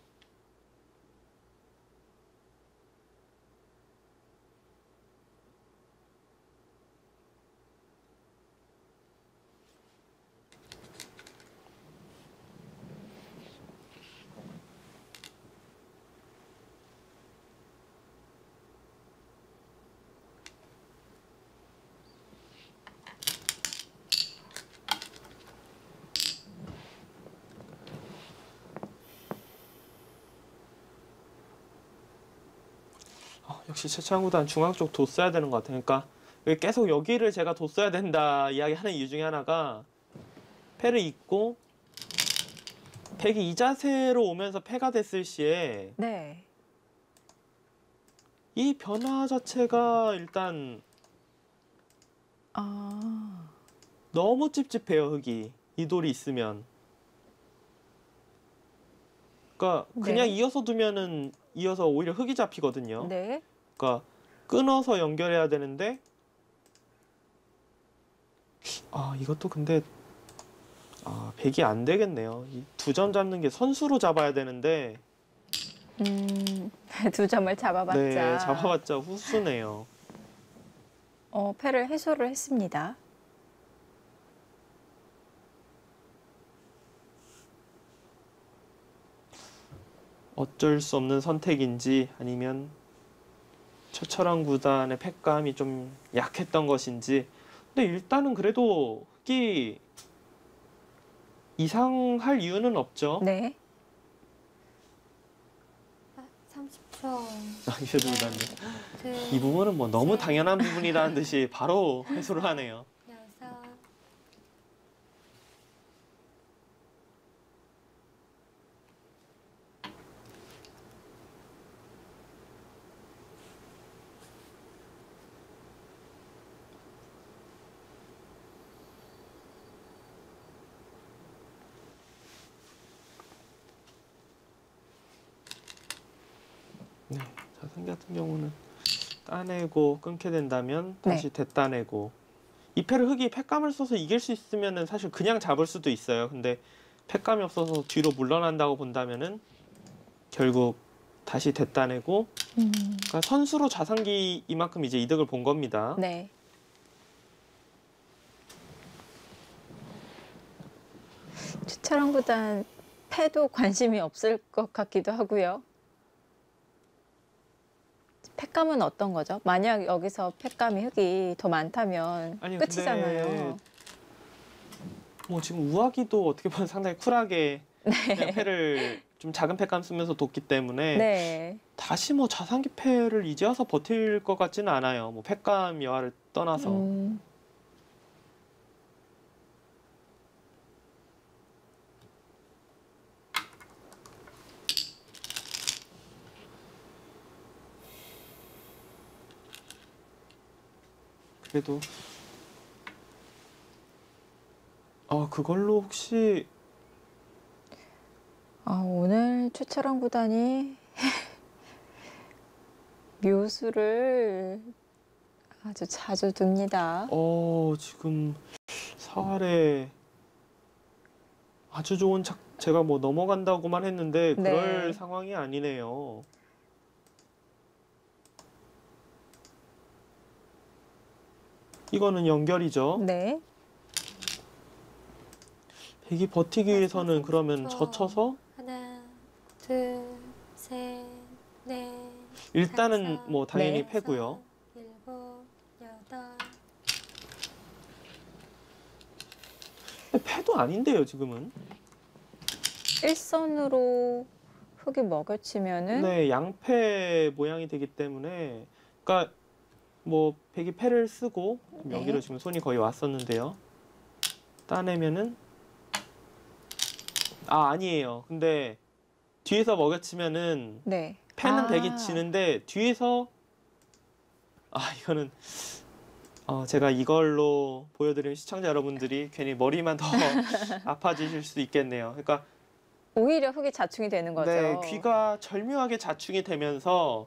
S2: 역시 최철한 구단 중앙 쪽 뒀어야 되는 것 같아요. 그러니까 계속 여기를 제가 뒀어야 된다 이야기하는 이유 중에 하나가 패를 잇고 백이 이 자세로 오면서 패가 됐을 시에
S1: 네.
S2: 이 변화 자체가 일단
S1: 아.
S2: 너무 찝찝해요. 흙이 이 돌이 있으면. 그러니까 그냥
S1: 네.
S2: 이어서 두면은 이어서 오히려 흙이 잡히거든요.
S1: 네.
S2: 그러니까 끊어서 연결해야 되는데 이것도 근데 백이 안 되겠네요. 이 두 점 잡는 게 선수로 잡아야 되는데
S1: 두 점을 잡아봤자.
S2: 네, 잡아봤자 후수네요.
S1: 패를 해소를 했습니다.
S2: 어쩔 수 없는 선택인지 아니면 최철한 구단의 패감이 좀 약했던 것인지. 근데 일단은 그래도 흙이 이상할 이유는 없죠.
S1: 네.
S3: 30초.
S2: 이세돌 구단님.
S3: 둘,
S2: 이 부분은 뭐 너무
S3: 셋,
S2: 당연한 부분이라는 듯이 바로 해소를 하네요.
S3: 여섯.
S2: 네, 자승 같은 경우는 따내고 끊게 된다면 다시 되따내고 이 패를 흙이 패감을 써서 이길 수 있으면은 사실 그냥 잡을 수도 있어요. 근데 패감이 없어서 뒤로 물러난다고 본다면은 결국 다시 되따내고 그러니까 선수로 자상기 이만큼 이제 이득을 본 겁니다.
S1: 네. 최철원 구단 패도 관심이 없을 것 같기도 하고요. 패감은 어떤 거죠? 만약 여기서 패감이 흙이 더 많다면
S2: 아니,
S1: 끝이잖아요.
S2: 근데 뭐 지금 우아기도 어떻게 보면 상당히 쿨하게 그냥 패를 좀 작은 패감 쓰면서 뒀기 때문에
S1: 네.
S2: 다시 뭐 자상기 패를 이제 와서 버틸 것 같지는 않아요. 뭐 패감 여하를 떠나서. 그래도 그걸로 혹시
S1: 오늘 최철원 구단이 묘수를 아주 자주 둡니다.
S2: 지금 사활에 아주 좋은 제가 뭐 넘어간다고만 했는데 그럴
S1: 네.
S2: 상황이 아니네요. 이거는 연결이죠.
S1: 네.
S2: 백이 버티기 위해서는 그러면 젖혀서
S3: 하나, 둘, 셋, 넷.
S2: 일단은
S3: 다섯,
S2: 뭐 당연히
S1: 네.
S2: 패고요.
S3: 일곱, 여덟.
S2: 근데 패도 아닌데요, 지금은.
S1: 일선으로 흙이 먹여치면은
S2: 네, 양패 모양이 되기 때문에 그러니까 뭐 백이 패를 쓰고
S1: 네.
S2: 여기로 지금 손이 거의 왔었는데요. 따내면은 아니에요. 근데 뒤에서 먹여치면은
S1: 네.
S2: 패는 백이 지는데 뒤에서 이거는 제가 이걸로 보여드리면 시청자 여러분들이 괜히 머리만 더 아파지실 수도 있겠네요. 그러니까
S1: 오히려 흙이 자충이 되는 거죠.
S2: 네, 귀가 절묘하게 자충이 되면서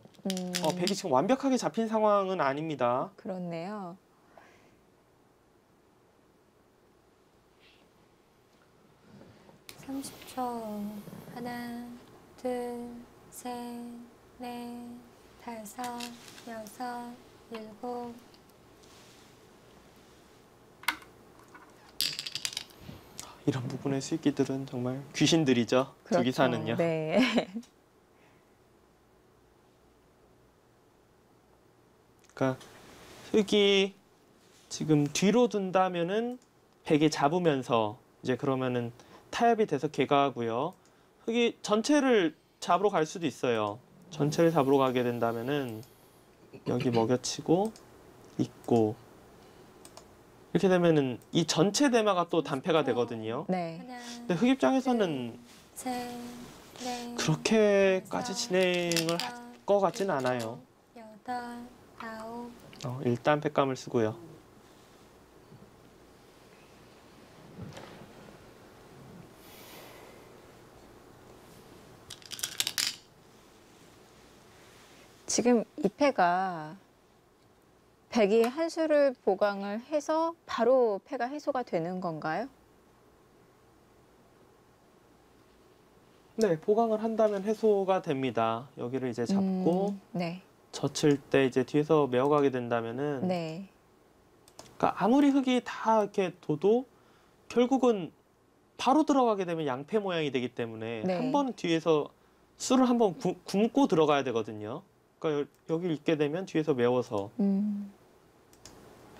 S2: 백이 지금 완벽하게 잡힌 상황은 아닙니다.
S1: 그렇네요.
S3: (30초) 하나, 둘, 셋, 넷, 다섯, 여섯, 일곱.
S2: 이런 부분의 수익기들은 정말 귀신들이죠.
S1: 그렇죠.
S2: 두기사는요.
S1: 네.
S2: 그러니까 흙이 지금 뒤로 둔다면은 백이 잡으면서 이제 그러면은 타협이 돼서 개가하고요. 흙이 전체를 잡으러 갈 수도 있어요. 전체를 잡으러 가게 된다면은 여기 먹여치고 있고 이렇게 되면은 이 전체 대마가 또 단패가 되거든요.
S1: 네.
S3: 하나,
S2: 근데 흙 입장에서는
S3: 셋, 넷,
S2: 그렇게까지
S3: 다섯,
S2: 진행을 할
S3: 여섯,
S2: 것 같진 않아요.
S3: 여덟, 아홉.
S2: 일단 팩감을 쓰고요.
S1: 지금 이 패가 백이 한 수를 보강을 해서 바로 패가 해소가 되는 건가요?
S2: 네, 보강을 한다면 해소가 됩니다. 여기를 이제 잡고
S1: 네.
S2: 젖힐 때 이제 뒤에서 메어가게 된다면은
S1: 네.
S2: 그러니까 아무리 흙이 다 이렇게 둬도 결국은 바로 들어가게 되면 양패 모양이 되기 때문에
S1: 네.
S2: 한 번 뒤에서 술을 한번 굶고 들어가야 되거든요. 그러니까 여기 있게 되면 뒤에서 메워서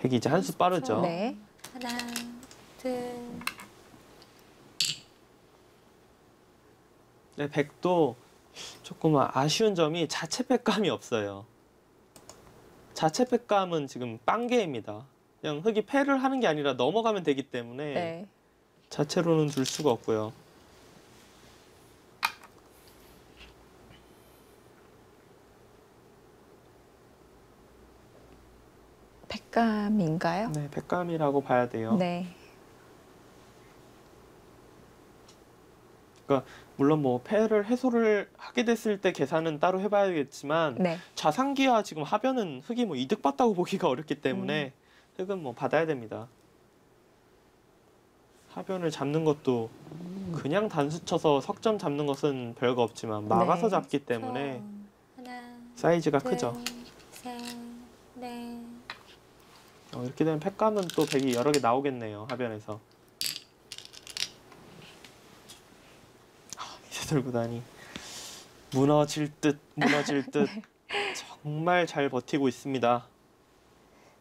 S2: 백이 이제 한 수 빠르죠.
S1: 네.
S3: 하나, 둘,
S2: 네, 백도 조금 아쉬운 점이 자체 팩감이 없어요. 자체 팩감은 지금 빵개입니다. 그냥 흙이 패를 하는 게 아니라 넘어가면 되기 때문에
S1: 네.
S2: 자체로는 둘 수가 없고요.
S1: 백감인가요?
S2: 네, 백감이라고 봐야 돼요.
S1: 네.
S2: 그러니까 물론 뭐 패를 해소를 하게 됐을 때 계산은 따로 해봐야겠지만
S1: 네.
S2: 좌상기와 지금 하변은 흙이 뭐 이득봤다고 보기가 어렵기 때문에 흙은 뭐 받아야 됩니다. 하변을 잡는 것도 그냥 단수 쳐서 석점 잡는 것은 별거 없지만 막아서
S1: 네.
S2: 잡기 때문에
S3: 하나,
S2: 사이즈가
S3: 둘,
S2: 크죠.
S3: 셋, 넷.
S2: 이렇게 되면 팩감은 또 백이 여러 개 나오겠네요. 하변에서. 이세돌 구단이 무너질 듯 정말 잘 버티고 있습니다.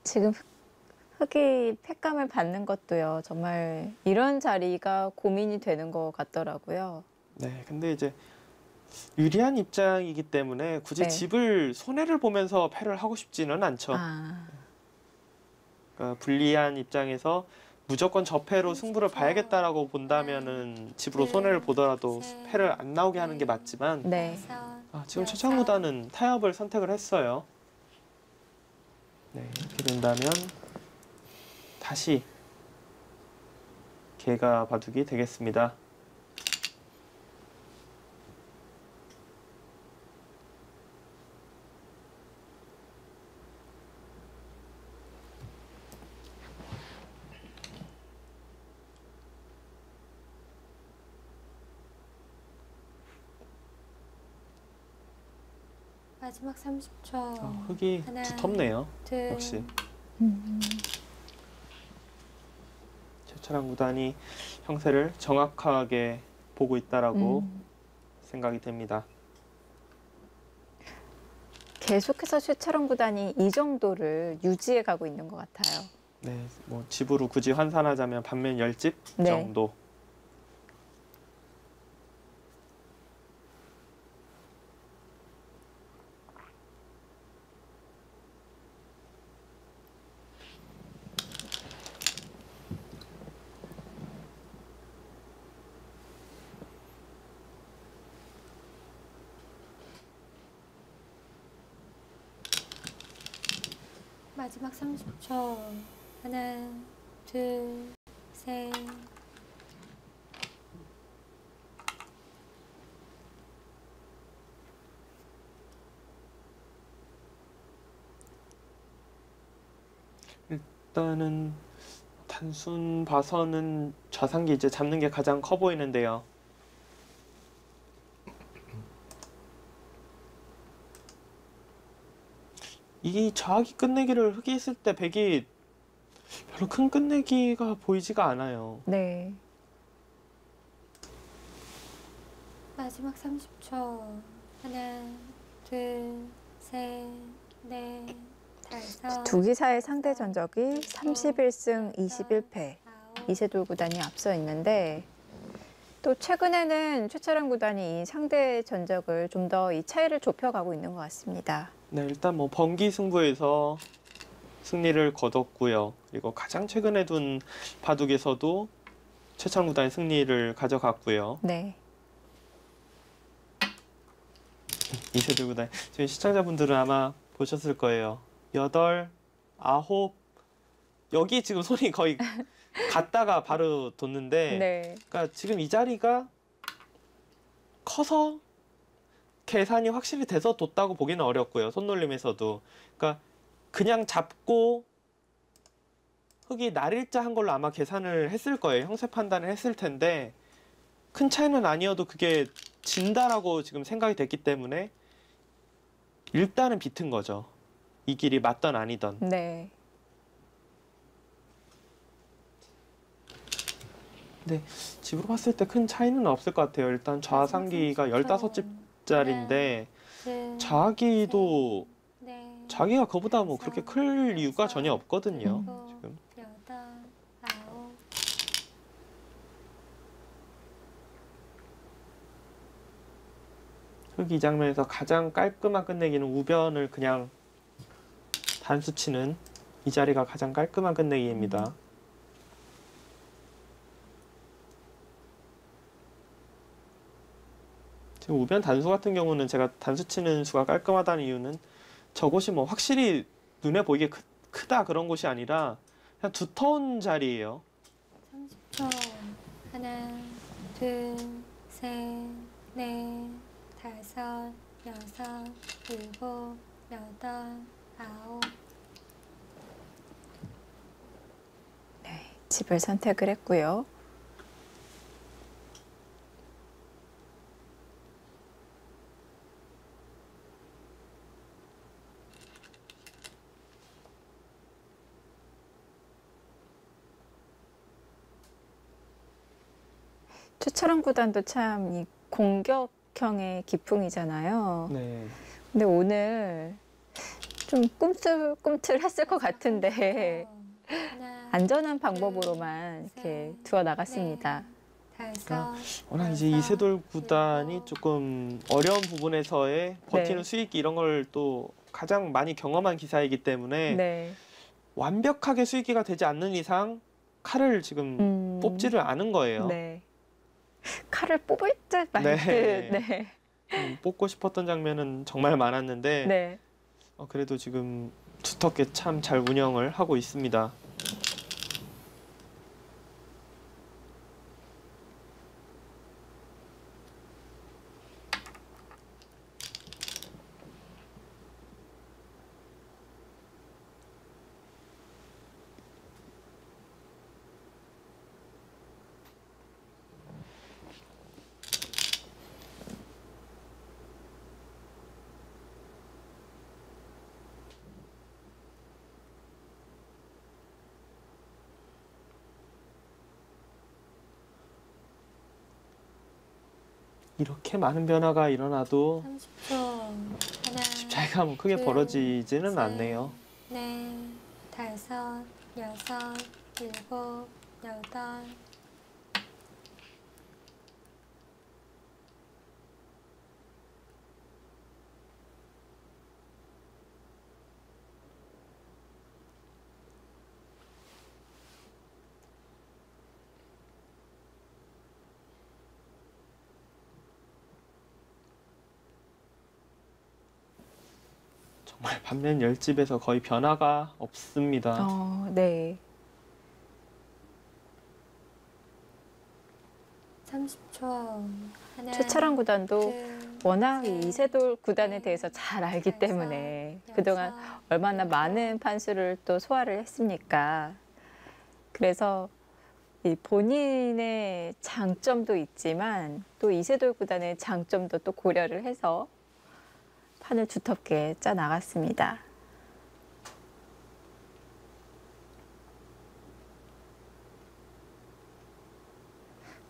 S1: 지금 흙이 팩감을 받는 것도요. 정말 이런 자리가 고민이 되는 것 같더라고요.
S2: 네, 근데 이제 유리한 입장이기 때문에 굳이
S1: 네.
S2: 집을 손해를 보면서 패를 하고 싶지는 않죠. 그러니까 불리한 입장에서 무조건 저패로 승부를 봐야겠다라고 본다면은 집으로 손해를 보더라도 패를 안 나오게 하는 게 맞지만
S1: 네.
S3: 다섯,
S2: 지금
S3: 여섯,
S2: 최창구단은 타협을 선택을 했어요. 네, 이렇게 된다면 다시 개가 바둑이 되겠습니다.
S3: 마지막 30초.
S2: 흙이
S3: 하나,
S2: 두텁네요.
S3: 둘,
S2: 역시 최철환 구단이 형세를 정확하게 보고 있다라고 생각이 됩니다.
S1: 계속해서 최철원 구단이 이 정도를 유지해 가고 있는 것 같아요.
S2: 네, 뭐 집으로 굳이 환산하자면 반면 10집
S1: 네.
S2: 정도.
S3: 마지막 30초. 하나, 둘, 셋.
S2: 일단은 단순 봐서는 좌상기 이제 잡는 게 가장 커 보이는데요. 이 좌악이 끝내기를 흑이 했을 때 백이 별로 큰 끝내기가 보이지가 않아요.
S1: 네.
S3: 마지막 30초. 하나, 둘, 셋, 넷, 다섯.
S1: 두 기사의 상대 전적이 31승 21패.
S3: 아홉.
S1: 이세돌 구단이 앞서 있는데 또 최근에는 최철원 구단이 이 상대 전적을 좀 더 이 차이를 좁혀가고 있는 것 같습니다.
S2: 네, 일단 뭐 번기 승부에서 승리를 거뒀고요. 그리고 가장 최근에 둔 바둑에서도 최찬 구단이 승리를 가져갔고요.
S1: 네.
S2: 이세돌 구단. 저희 시청자분들은 아마 보셨을 거예요. 8, 9, 여기 지금 손이 거의 갔다가 바로 뒀는데,
S1: 네.
S2: 그러니까 지금 이 자리가 커서 계산이 확실히 돼서 뒀다고 보기는 어렵고요. 손놀림에서도. 그러니까 그냥 잡고 흑이 날일자 한 걸로 아마 계산을 했을 거예요. 형세 판단을 했을 텐데 큰 차이는 아니어도 그게 진다라고 지금 생각이 됐기 때문에 일단은 비튼 거죠. 이 길이 맞던 아니던.
S1: 네.
S2: 집으로 봤을 때 큰 차이는 없을 것 같아요. 일단 좌상기가 15집짜리인데
S3: 둘,
S2: 좌기도
S3: 넷,
S2: 자기가 그보다 뭐 그렇게 클 이유가 전혀 없거든요. 지금.
S3: 여덟, 아홉.
S2: 흑이 장면에서 가장 깔끔한 끝내기는 우변을 그냥 단수 치는 이 자리가 가장 깔끔한 끝내기입니다. 지금 우변 단수 같은 경우는 제가 단수 치는 수가 깔끔하다는 이유는 저곳이 뭐 확실히 눈에 보이게 크다 그런 곳이 아니라 그냥 두터운 자리예요.
S3: 30초. 하나, 둘, 셋, 넷, 다섯, 여섯, 일곱, 여덟, 아홉.
S1: 집을 선택을 했고요. 최철원 구단도 참 이 공격형의 기풍이잖아요.
S2: 네.
S1: 근데 오늘 좀 꿈틀꿈틀했을 것 같은데
S3: 하나,
S1: 안전한 방법으로만 이렇게 두어 나갔습니다.
S3: 다섯,
S2: 워낙 이제 이세돌 구단이 조금 어려운 부분에서의 버티는
S1: 네.
S2: 수익 이런 걸 또 가장 많이 경험한 기사이기 때문에
S1: 네.
S2: 완벽하게 수익기가 되지 않는 이상 칼을 지금 뽑지를 않은 거예요.
S1: 네. 칼을 뽑을 듯 말
S2: 네.
S1: 듯. 네.
S2: 뽑고 싶었던 장면은 정말 많았는데
S1: 네.
S2: 그래도 지금 두텁게 참 잘 운영을 하고 있습니다. 이렇게 많은 변화가 일어나도
S3: 30초. 하나,
S2: 차이가 뭐 크게
S3: 둘,
S2: 벌어지지는
S3: 셋,
S2: 않네요.
S3: 넷, 다섯, 여섯, 일곱, 여덟.
S2: 정말 반면 10집에서 거의 변화가 없습니다.
S1: 네.
S3: 30초. 하나,
S1: 최철환 구단도
S3: 둘,
S1: 워낙
S3: 셋,
S1: 이세돌 구단에
S3: 넷,
S1: 대해서 잘 알기
S3: 다섯,
S1: 때문에
S3: 여섯,
S1: 그동안 얼마나
S3: 일곱,
S1: 많은 판수를 또 소화를 했습니까? 그래서 이 본인의 장점도 있지만 또 이세돌 구단의 장점도 또 고려를 해서 판을 두텁게 짜 나갔습니다.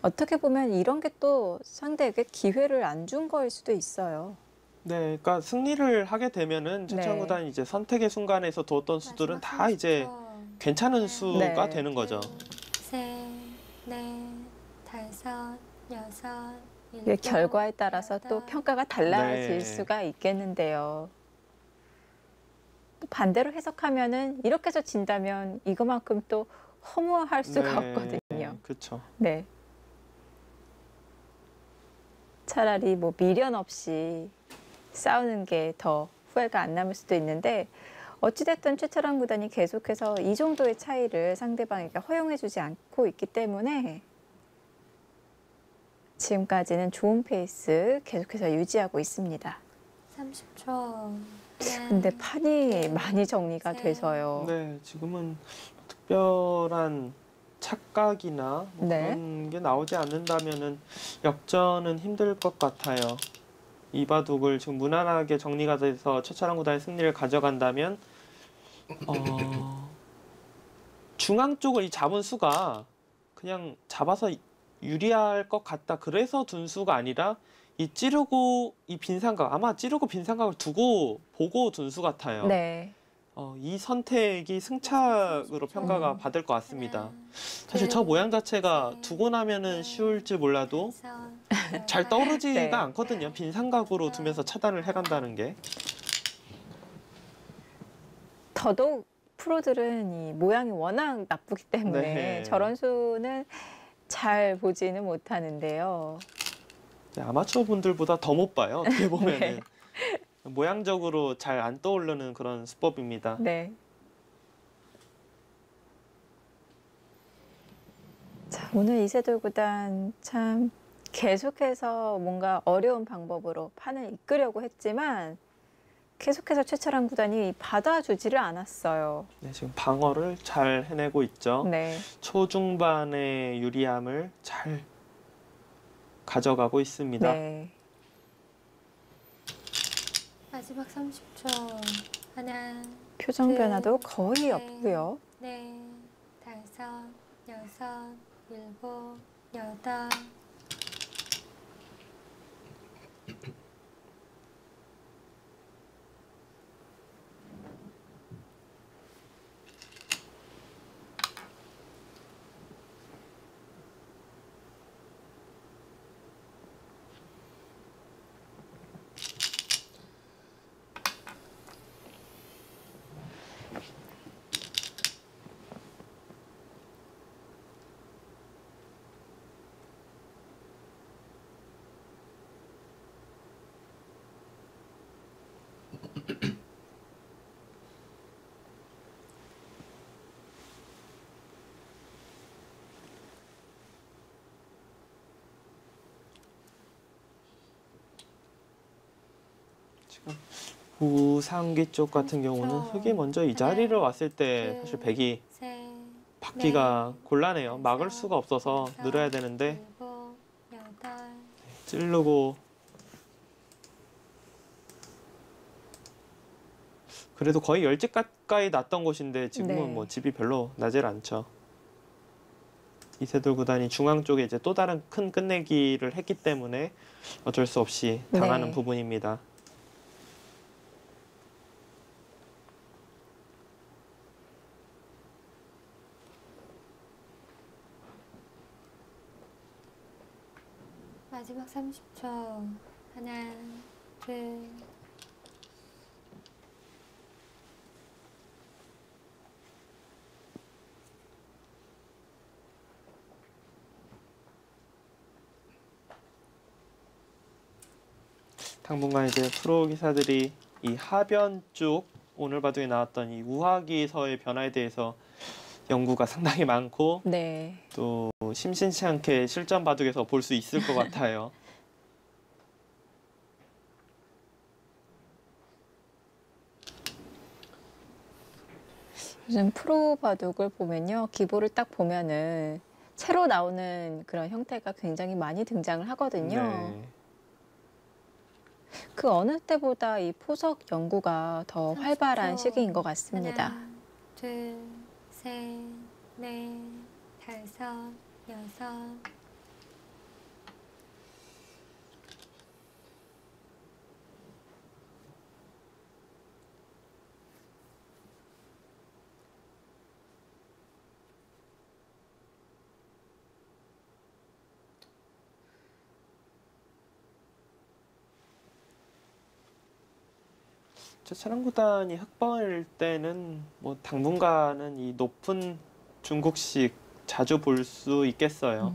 S1: 어떻게 보면 이런 게 또 상대에게 기회를 안 준 거일 수도 있어요.
S2: 네, 그러니까 승리를 하게 되면은 최철환
S1: 네.
S2: 구단이 이제 선택의 순간에서 두었던 수들은
S3: 마지막
S2: 다 이제
S3: 30초.
S2: 괜찮은
S3: 네.
S2: 수가
S1: 네.
S2: 되는 거죠.
S3: 셋, 넷, 다섯, 여섯,
S1: 이게
S3: 일곱,
S1: 결과에 따라서 또
S3: 여덟,
S1: 평가가 달라질
S2: 네.
S1: 수가 있겠는데요. 또 반대로 해석하면은 이렇게 해서 진다면 이거만큼 또 허무할 수가 없거든요.
S2: 그렇죠.
S1: 네. 차라리 뭐 미련 없이 싸우는 게 더 후회가 안 남을 수도 있는데 어찌됐든 최철환 구단이 계속해서 이 정도의 차이를 상대방에게 허용해주지 않고 있기 때문에 지금까지는 좋은 페이스 계속해서 유지하고 있습니다.
S3: 30초.
S1: 근데 판이 많이 정리가
S3: 셋.
S1: 돼서요.
S2: 네, 지금은 특별한 착각이나 뭐
S1: 네.
S2: 그런 게 나오지 않는다면은 역전은 힘들 것 같아요. 이 바둑을 지금 무난하게 정리가 돼서 최철환 구단의 승리를 가져간다면 중앙 쪽을 이 잡은 수가 그냥 잡아서 유리할 것 같다. 그래서 둔 수가 아니라 이 찌르고 이 빈삼각 아마 찌르고 빈삼각을 두고 보고 둔 수 같아요.
S1: 네.
S2: 이 선택이 승착으로 평가가 받을 것 같습니다. 사실 저
S3: 둘,
S2: 모양 자체가
S3: 셋,
S2: 두고 나면은
S3: 넷,
S2: 쉬울지 몰라도
S3: 다섯,
S2: 잘 떠오르지가
S1: 네.
S2: 않거든요. 빈 삼각으로 두면서 차단을 해간다는 게.
S1: 더더욱 프로들은 이 모양이 워낙 나쁘기 때문에
S2: 네.
S1: 저런 수는 잘 보지는 못하는데요.
S2: 네, 아마추어 분들보다 더 못 봐요. 어떻게 보면은.
S1: 네.
S2: 모양적으로 잘 안 떠오르는 그런 수법입니다.
S1: 네. 자, 오늘 이세돌 구단 참 계속해서 뭔가 어려운 방법으로 판을 이끌려고 했지만 계속해서 최철환 구단이 받아주지를 않았어요.
S2: 네, 지금 방어를 잘 해내고 있죠.
S1: 네.
S2: 초중반의 유리함을 잘 가져가고 있습니다.
S1: 네.
S3: 마지막 30초. 하나,
S1: 표정
S3: 네.
S1: 변화도 거의
S3: 네.
S1: 없고요.
S3: 넷, 다섯, 여섯, 일곱, 여덟.
S2: 지금 우상기 쪽 같은 경우는
S3: 그렇죠.
S2: 흙이 먼저 이 자리를 왔을 때
S3: 둘,
S2: 사실 백이
S3: 셋,
S2: 받기가 곤란해요. 막을
S3: 다섯,
S2: 수가 없어서
S3: 여섯,
S2: 늘어야 되는데
S3: 일곱, 여덟.
S2: 찌르고 그래도 거의 10집 가까이 났던 곳인데 지금은
S1: 네.
S2: 뭐 집이 별로 나질 않죠. 이세돌 구단이 중앙 쪽에 이제 또 다른 큰 끝내기를 했기 때문에 어쩔 수 없이 당하는
S1: 네.
S2: 부분입니다.
S3: 마지막 30초. 하나, 둘,
S2: 당분간 이제 프로 기사들이 이 하변 쪽 오늘 바둑에 나왔던 이 우하기서의 변화에 대해서 연구가 상당히 많고
S1: 네.
S2: 또 심심치 않게 실전 바둑에서 볼 수 있을 것 같아요.
S1: 요즘 프로 바둑을 보면요. 기보를 딱 보면은 채로 나오는 그런 형태가 굉장히 많이 등장을 하거든요.
S2: 네.
S1: 그 어느 때보다 이 포석 연구가 더 활발한
S3: 30초.
S1: 시기인 것 같습니다.
S3: 하나, 둘, 셋, 넷, 다섯, 여섯.
S2: 최철원 구단이 흑번일 때는 뭐 당분간은 이 높은 중국식 자주 볼 수 있겠어요.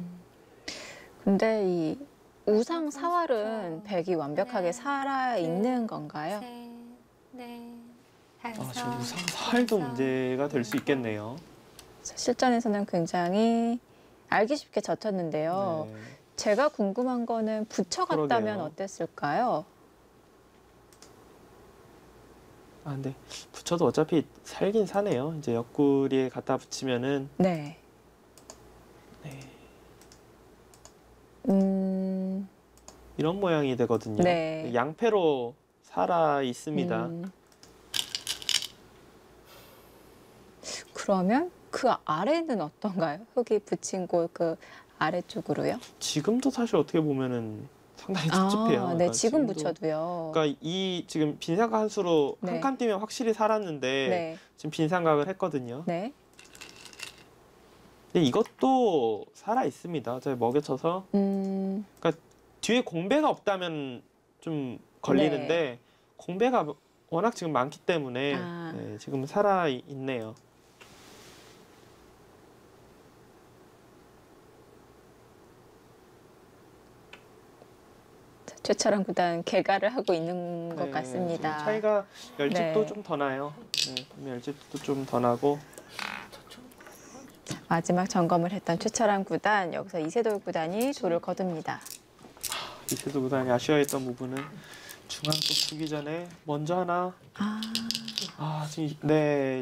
S1: 근데 이 우상
S3: 30초.
S1: 사활은 백이 완벽하게
S3: 하나,
S1: 살아 있는 건가요?
S3: 셋, 넷,
S2: 아,
S3: 다섯.
S2: 지금 우상 사활도
S3: 여섯,
S2: 문제가 될 수
S3: 일곱.
S2: 있겠네요.
S1: 실전에서는 굉장히 알기 쉽게 젖혔는데요.
S2: 네.
S1: 제가 궁금한 거는 붙여갔다면
S2: 그러게요.
S1: 어땠을까요?
S2: 아, 근데 붙여도 어차피 살긴 사네요. 이제 옆구리에 갖다 붙이면은
S1: 네.
S2: 네,
S1: 이런
S2: 모양이 되거든요.
S1: 네.
S2: 양패로 살아 있습니다.
S1: 그러면 그 아래는 어떤가요? 흙이 붙인 곳 그 아래쪽으로요?
S2: 지금도 사실 어떻게 보면은 상당히 찝찝해요.
S1: 아, 네,
S2: 그러니까
S1: 지금
S2: 지금도-
S1: 붙여도요.
S2: 그러니까 이 지금 빈삼각 한 수로
S1: 네.
S2: 한 칸 뛰면 확실히 살았는데
S1: 네,
S2: 지금 빈삼각을 했거든요.
S1: 네.
S2: 근데 이것도 살아 있습니다. 제가 먹여쳐서 뒤에 공배가 없다면 좀 걸리는데 공배가 워낙 지금 많기 때문에
S1: 아.
S2: 네, 지금 살아 있네요.
S1: 최철원 구단 개가를 하고 있는 것
S2: 네,
S1: 같습니다.
S2: 지금 차이가 열집도
S1: 네.
S2: 좀 더 나요. 네, 열집도 좀 더 나고.
S1: 마지막 점검을 했던 최철원 구단, 여기서 이세돌 구단이 돌을 거둡니다.
S2: 이세도 구단이 아쉬워했던 부분은 중앙 쪽 두기 전에 먼저 하나.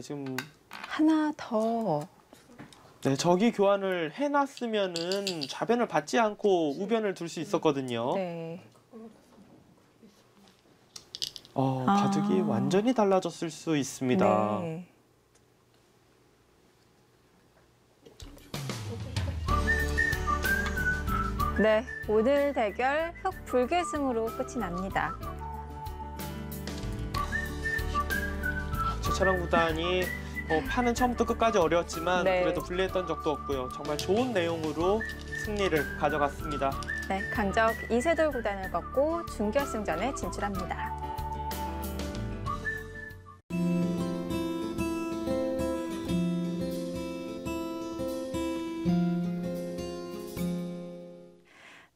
S2: 지금
S1: 하나 더.
S2: 네, 저기 교환을 해놨으면은 좌변을 받지 않고 우변을 둘 수 있었거든요.
S1: 네.
S2: 바둑이 완전히 달라졌을 수 있습니다.
S1: 네. 네, 오늘 대결 흑불개승으로 끝이 납니다.
S2: 최철원 구단이 판은 처음부터 끝까지 어려웠지만
S1: 네.
S2: 그래도 불리했던 적도 없고요. 정말 좋은 내용으로 승리를 가져갔습니다.
S1: 네, 강적 이세돌 구단을 꺾고 준결승전에 진출합니다.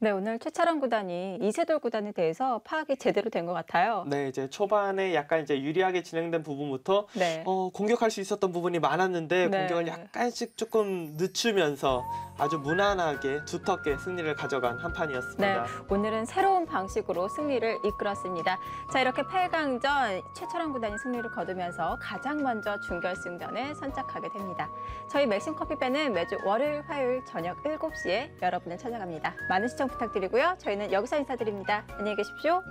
S1: 네, 오늘 최철원 구단이 이세돌 구단에 대해서 파악이 제대로 된 것 같아요.
S2: 네, 이제 초반에 약간 이제 유리하게 진행된 부분부터
S1: 네.
S2: 공격할 수 있었던 부분이 많았는데
S1: 네.
S2: 공격을 약간씩 조금 늦추면서 아주 무난하게 두텁게 승리를 가져간 한
S1: 네,
S2: 판이었습니다.
S1: 오늘은 새로운 방식으로 승리를 이끌었습니다. 자, 이렇게 8강전 최철원 구단이 승리를 거두면서 가장 먼저 준결승전에 선착하게 됩니다. 저희 맥심 커피밴은 매주 월요일, 화요일 저녁 7시에 여러분을 찾아갑니다. 많은 시청 부탁드리고요. 저희는 여기서 인사드립니다. 안녕히 계십시오.